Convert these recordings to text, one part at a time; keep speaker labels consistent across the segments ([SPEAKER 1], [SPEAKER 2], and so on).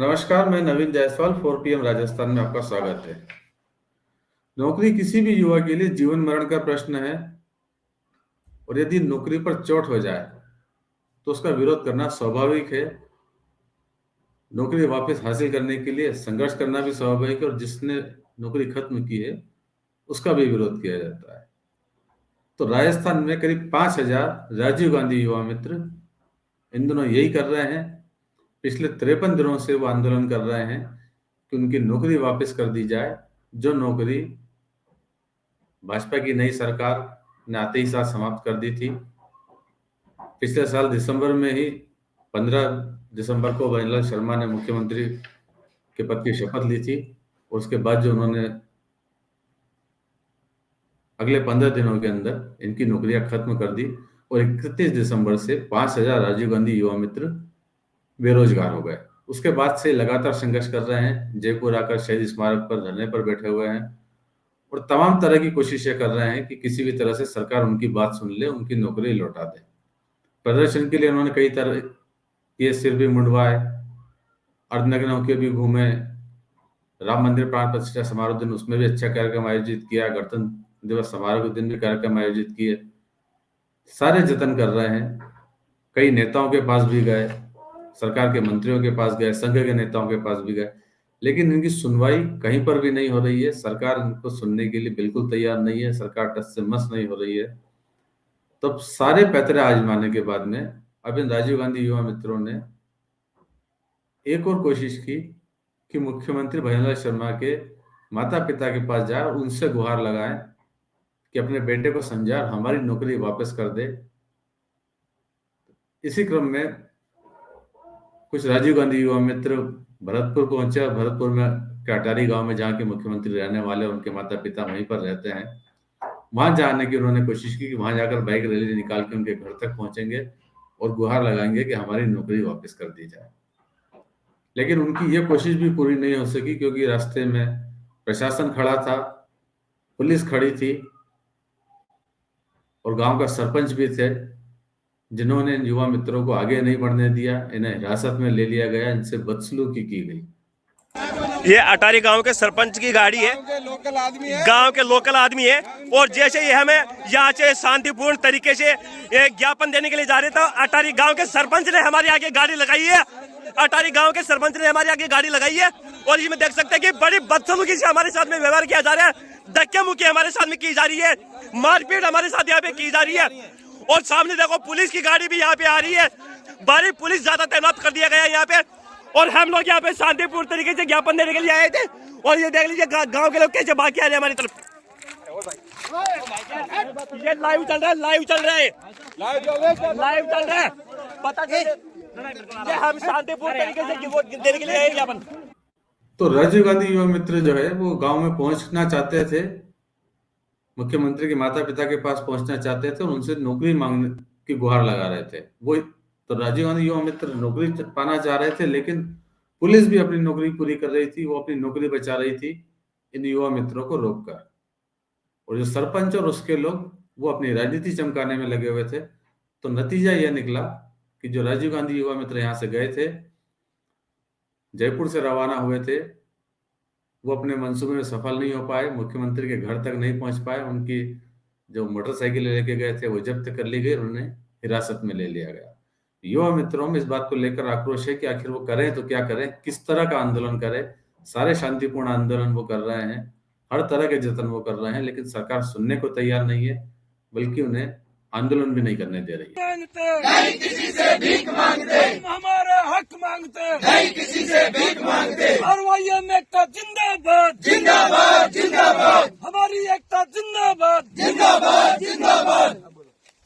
[SPEAKER 1] नमस्कार, मैं नवीन जायसवाल 4 PM राजस्थान में आपका स्वागत है। नौकरी किसी भी युवा के लिए जीवन मरण का प्रश्न है और यदि नौकरी पर चोट हो जाए तो उसका विरोध करना स्वाभाविक है। नौकरी वापस हासिल करने के लिए संघर्ष करना भी स्वाभाविक है और जिसने नौकरी खत्म की है उसका भी विरोध किया जाता है। तो राजस्थान में करीब 5,000 राजीव गांधी युवा मित्र इन दिनों यही कर रहे हैं। पिछले 53 दिनों से वो आंदोलन कर रहे हैं कि उनकी नौकरी वापस कर दी जाए, जो नौकरी भाजपा की नई सरकार ने आते ही साथ समाप्त कर दी थी। पिछले साल दिसंबर में ही 15 दिसंबर को भंवरलाल शर्मा ने मुख्यमंत्री के पद की शपथ ली थी। उसके बाद जो उन्होंने अगले 15 दिनों के अंदर इनकी नौकरियां खत्म कर दी और 31 दिसंबर से 5,000 राजीव गांधी युवा मित्र बेरोजगार हो गए। उसके बाद से लगातार संघर्ष कर रहे हैं, जयपुर आकर शहीद स्मारक पर धरने पर बैठे हुए हैं और तमाम तरह की कोशिशें कर रहे हैं कि किसी भी तरह से सरकार उनकी बात सुन ले, उनकी नौकरी लौटा दे। प्रदर्शन के लिए उन्होंने कई तरह के सिर भी मुंडवाए, अर्धनग्न होकर भी घूमे, राम मंदिर प्राण प्रतिष्ठा समारोह दिन उसमें भी अच्छा कार्यक्रम आयोजित किया, गणतंत्र दिवस समारोह के दिन भी कार्यक्रम आयोजित किए। सारे जतन कर रहे हैं। कई नेताओं के पास भी गए, सरकार के मंत्रियों के पास गए, संघ के नेताओं के पास भी गए, लेकिन इनकी सुनवाई कहीं पर भी नहीं हो रही है। सरकार इनको सुनने के लिए बिल्कुल तैयार नहीं है, सरकार टस से मस नहीं हो रही है। तब सारे पैतरे आजमाने के बाद में अब इन राजीव गांधी युवा मित्रों ने एक और कोशिश की कि मुख्यमंत्री भंवरलाल शर्मा के माता पिता के पास जाए और उनसे गुहार लगाएं कि अपने बेटे को समझा, हमारी नौकरी वापस कर दे। इसी क्रम में कुछ राजीव गांधी युवा मित्र भरतपुर पहुंचे और भरतपुर में के अटारी गांव में, जहाँ के मुख्यमंत्री रहने वाले, उनके माता पिता वहीं पर रहते हैं, वहां जाने की उन्होंने कोशिश की कि वहां जाकर बाइक रैली निकाल के उनके घर तक पहुंचेंगे और गुहार लगाएंगे कि हमारी नौकरी वापस कर दी जाए। लेकिन उनकी ये कोशिश भी पूरी नहीं हो सकी, क्योंकि रास्ते में प्रशासन खड़ा था, पुलिस खड़ी थी और गांव का सरपंच भी थे, जिन्होंने इन युवा मित्रों को आगे नहीं बढ़ने दिया। इन्हें हिरासत में ले लिया गया, इनसे बदसलूकी की गई।
[SPEAKER 2] ये अटारी गांव के सरपंच की गाड़ी है, गांव के लोकल आदमी है और जैसे ये हमें यहाँ से शांतिपूर्ण तरीके से एक ज्ञापन देने के लिए जा रहे थे, अटारी गांव के सरपंच ने हमारे आगे गाड़ी लगाई है। अटारी गांव के सरपंच ने हमारे आगे गाड़ी लगाई है और इसमें देख सकते हैं कि बड़ी बदसलूकी से हमारे साथ में व्यवहार किया जा रहा है, धक्के मुक्की हमारे साथ में की जा रही है, मारपीट हमारे साथ यहाँ पे की जा रही है। और सामने देखो पुलिस की गाड़ी भी यहाँ पे आ रही है, भारी पुलिस ज्यादा तैनात कर दिया गया है यहाँ पे। और हम लोग यहाँ पे शांतिपूर्ण तरीके से ज्ञापन देने के लिए आए थे और ये देख लीजिए गांव के लोग कैसे भाग के आ रहे हैं हमारी तरफ। ये लाइव चल रहा है, लाइव चल रहा है, लाइव चल रहा है, पता चले हम शांतिपूर्ण तरीके से वोट देने के लिए आए ज्ञापन।
[SPEAKER 1] तो राजीव गांधी युवा मित्र जो है वो गांव में पहुंचना चाहते थे, मुख्यमंत्री के माता पिता के पास पहुंचना चाहते थे और उनसे नौकरी मांगने की गुहार लगा रहे थे। वो तो राजीव गांधी युवा मित्र नौकरी पाना चाह रहे थे, लेकिन पुलिस भी अपनी नौकरी पूरी कर रही थी, वो अपनी नौकरी बचा रही थी इन युवा मित्रों को रोककर। और जो सरपंच और उसके लोग वो अपनी राजनीति चमकाने में लगे हुए थे। तो नतीजा यह निकला कि जो राजीव गांधी युवा मित्र यहाँ से गए थे, जयपुर से रवाना हुए थे, वो अपने मंसूबे में सफल नहीं हो पाए, मुख्यमंत्री के घर तक नहीं पहुंच पाए। उनकी जो मोटरसाइकिल लेके गए थे वो जब्त कर ली गई, उन्हें हिरासत में ले लिया गया। युवा मित्रों में इस बात को लेकर आक्रोश है कि आखिर वो करें तो क्या करें, किस तरह का आंदोलन करें। सारे शांतिपूर्ण आंदोलन वो कर रहे हैं, हर तरह के जतन वो कर रहे हैं, लेकिन सरकार सुनने को तैयार नहीं है, बल्कि उन्हें आंदोलन भी नहीं करने दे रही है।
[SPEAKER 3] नहीं किसी से भीख मांगते, हमारे हक मांगते, नहीं किसी से भीख मांगते। और वही एकता जिंदाबाद, जिंदाबाद, जिंदाबाद, हमारी एकता जिंदाबाद, जिंदाबाद, जिंदाबाद।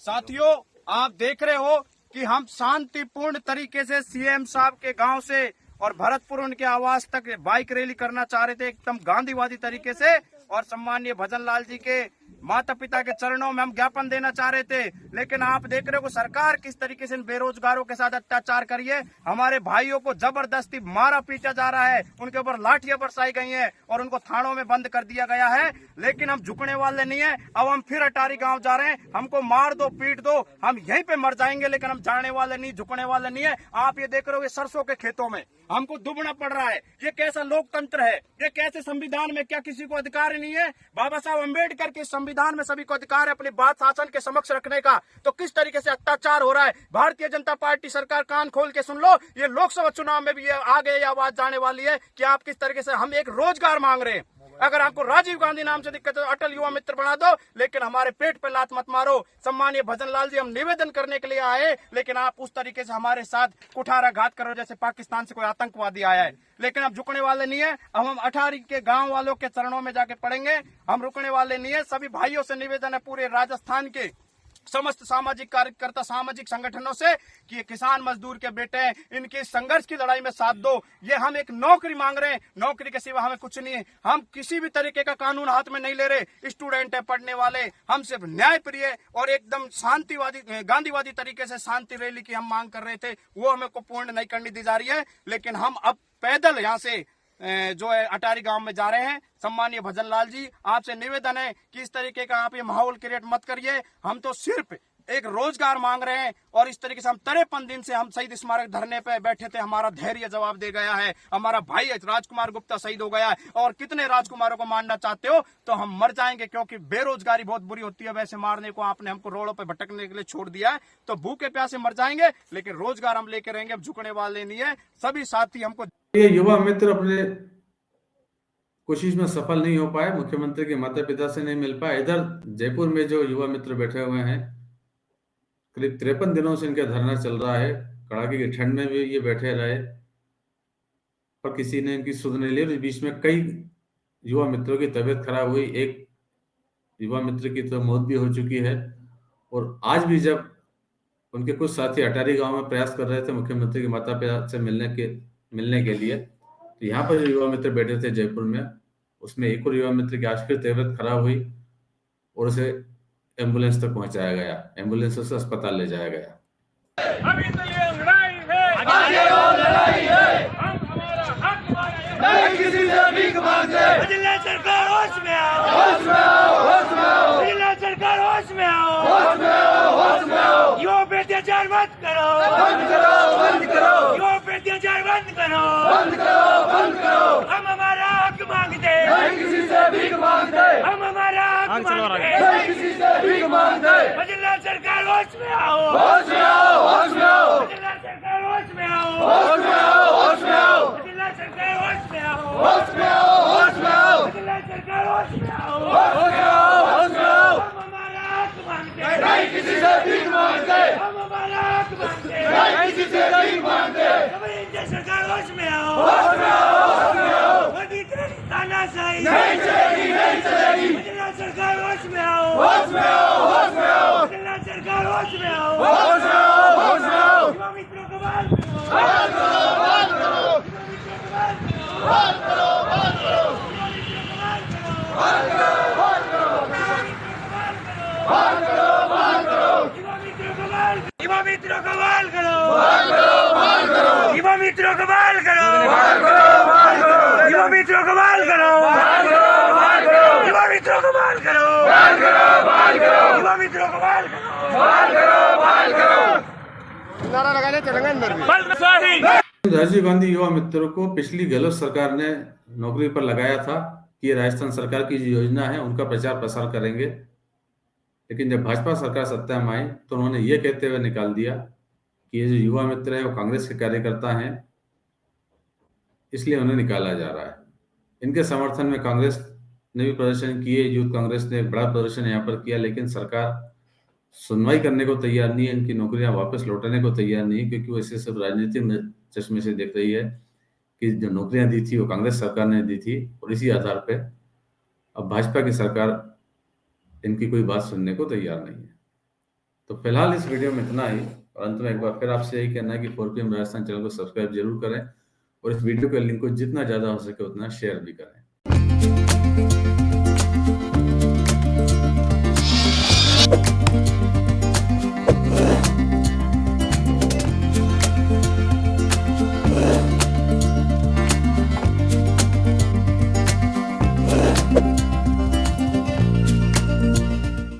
[SPEAKER 4] साथियों, आप देख रहे हो कि हम शांतिपूर्ण तरीके से सीएम साहब के गांव से और भरतपुर उनके आवास तक बाइक रैली करना चाह रहे थे, एकदम गांधीवादी तरीके से। और सम्मानीय भजन लाल जी के माता पिता के चरणों में हम ज्ञापन देना चाह रहे थे, लेकिन आप देख रहे हो सरकार किस तरीके से इन बेरोजगारों के साथ अत्याचार करी है। हमारे भाइयों को जबरदस्ती मारा पीटा जा रहा है, उनके ऊपर लाठियां बरसाई गई हैं और उनको थानों में बंद कर दिया गया है। लेकिन हम झुकने वाले नहीं है। अब हम फिर अटारी गांव जा रहे हैं। हमको मार दो, पीट दो, हम यहीं पे मर जाएंगे, लेकिन हम जाने वाले नहीं, झुकने वाले नहीं है। आप ये देख रहे हो, ये सरसों के खेतों में हमको दुबना पड़ रहा है। ये कैसा लोकतंत्र है? ये कैसे संविधान में क्या किसी को अधिकार नहीं है? बाबा साहब अम्बेडकर के संविधान में सभी को अधिकार है अपनी बात शासन के समक्ष रखने का। तो किस तरीके से अत्याचार हो रहा है? भारतीय जनता पार्टी सरकार कान खोल के सुन लो, ये लोकसभा चुनाव में भी ये आगे ये आवाज जाने वाली है कि आप किस तरीके से, हम एक रोजगार मांग रहे हैं। अगर आपको राजीव गांधी नाम से दिक्कत है तो अटल युवा मित्र बना दो, लेकिन हमारे पेट पे लात मत मारो। सम्मानीय भजन लाल जी, हम निवेदन करने के लिए आए, लेकिन आप उस तरीके से हमारे साथ कुठाराघात करो जैसे पाकिस्तान से कोई आतंकवादी आया है। लेकिन अब झुकने वाले नहीं है। अब हम अटारी के गांव वालों के चरणों में जाके पड़ेंगे, हम रुकने वाले नहीं है। सभी भाइयों से निवेदन है, पूरे राजस्थान के समस्त सामाजिक कार्यकर्ता सामाजिक संगठनों से, कि किसान मजदूर के बेटे हैं, इनके संघर्ष की लड़ाई में साथ दो। ये हम एक नौकरी मांग रहे हैं, नौकरी के सिवा हमें कुछ नहीं है। हम किसी भी तरीके का कानून हाथ में नहीं ले रहे। स्टूडेंट है, पढ़ने वाले, हम सिर्फ न्याय प्रिय और एकदम शांतिवादी गांधीवादी तरीके से शांति रैली की हम मांग कर रहे थे, वो हमें को पूर्ण नहीं करनी दी जा रही है। लेकिन हम अब पैदल यहाँ से जो है अटारी गांव में जा रहे हैं। सम्मानीय भजन लाल जी, आपसे निवेदन है कि इस तरीके का आप ये माहौल क्रिएट मत करिए। हम तो सिर्फ एक रोजगार मांग रहे हैं और इस तरीके से हम 53 दिन से हम शहीद स्मारक धरने पे बैठे थे। हमारा धैर्य जवाब दे गया है। हमारा भाई राजकुमार गुप्ता शहीद हो गया है और कितने राजकुमारों को मारना चाहते हो तो हम मर जाएंगे, क्योंकि बेरोजगारी बहुत बुरी होती है। वैसे मारने को आपने हमको रोडों पे भटकने के लिए छोड़ दिया है, तो भूखे प्यासे मर जाएंगे, लेकिन रोजगार हम लेके रहेंगे। अब झुकने वाले नहीं है। सभी साथी हमको,
[SPEAKER 1] ये युवा मित्र अपने कोशिश में सफल नहीं हो पाए, मुख्यमंत्री के माता पिता से नहीं मिल पाए। इधर जयपुर में जो युवा मित्र बैठे हुए हैं, करीब 53 दिनों से इनका धरना चल रहा है। कड़ाके की ठंड में भी ये बैठे रहे, पर किसी ने इनकी सुध नहीं ली। इस बीच में कई युवा मित्रों की तबीयत खराब हुई। एक युवा मित्र की तो मौत भी हो चुकी है। और आज भी जब उनके कुछ साथी अटारी गांव में प्रयास कर रहे थे मुख्यमंत्री के माता पिता से मिलने के लिए, तो यहाँ पर जो युवा मित्र बैठे थे जयपुर में, उसमें एक और युवा मित्र की आज फिर तबीयत खराब हुई और उसे एम्बुलेंस तक पहुंचाया गया, एम्बुलेंस से अस्पताल ले जाया गया।
[SPEAKER 3] अभी तो ये लड़ाई है, आगे और लड़ाई है, हम हमारा हक मांगते, नहीं किसी से भीख मांगते। जिला सरकार होश में आओ, होश में आओ, होश में आओ। जिला सरकार होश में आओ, होश में आओ, होश में आओ। युवाओं पे अत्याचार बंद करो, बंद करो, बंद करो। युवाओं पे अत्याचार बंद करो, बंद करो, बंद करो। हम हमारा हक मांगते, नहीं किसी से भीख मांगते। हम हमारा हक मांगते, नहीं किसी से भीख मांगते। जिला सरकार होश में आओ, होश में आओ, होश में आओ। जिला सरकार होश में आओ, होश में आओ, होश में आओ। जिला सरकार होश में आओ, होश में आओ, होश में आओ। जिला सरकार होश में आओ, होश में आओ, होश में आओ। हम हमारा हक मांगते, नहीं किसी से भीख मांगते। हम हमारा हक मांगते, नहीं किसी से भीख मांगते। जिला सरकार होश में आओ, होश में आओ, होश में आओ। मोदी तेरी तानाशाही नहीं चलेगी, नहीं चलेगी। जिला सरकार होश में आओ, होश में आओ, होश में आओ। जिला सरकार होश में आओ, होश में आओ, होश में आओ। युवा मित्रों को बात करो, बात करो, बात करो। युवा मित्रों को बात करो, बात करो, बात करो। युवा मित्रों को बात करो, बात करो, बात करो। बात करो, बात करो। युवा मित्रों को बात करो, युवा मित्रों को बात करो, बात करो, बात करो। युवा मित्रों को बात करो, बात करो, बात करो। युवा मित्रों को बात करो, बात करो, बात करो। युवा मित्रों को बात करो, बात करो, बात करो। युवा मित्रों को बात करो, बात करो, बात करो। नारा लगाने चलेंगे अंदर भी।
[SPEAKER 1] राजीव गांधी युवा मित्रों को पिछली गहलोत सरकार ने नौकरी पर लगाया था कि राजस्थान सरकार की जो योजना है उनका प्रचार प्रसार करेंगे, लेकिन जब भाजपा सरकार सत्ता में आई तो उन्होंने ये कहते हुए निकाल दिया कि ये जो युवा मित्र है वो कांग्रेस के कार्यकर्ता हैं, इसलिए उन्हें निकाला जा रहा है। इनके समर्थन में कांग्रेस ने भी प्रदर्शन किए, यूथ कांग्रेस ने बड़ा प्रदर्शन यहाँ पर किया, लेकिन सरकार सुनवाई करने को तैयार नहीं है, इनकी नौकरियां वापस लौटाने को तैयार नहीं है, क्योंकि वो इसे सब राजनीतिक चश्मे से देख रही है कि जो नौकरियां दी थी वो कांग्रेस सरकार ने दी थी, और इसी आधार पे अब भाजपा की सरकार इनकी कोई बात सुनने को तैयार नहीं है। तो फिलहाल इस वीडियो में इतना ही, और अंत में एक बार फिर आपसे यही कहना है कि 4PM राजस्थान चैनल को सब्सक्राइब जरूर करें और इस वीडियो के लिंक को जितना ज्यादा हो सके उतना शेयर भी करें।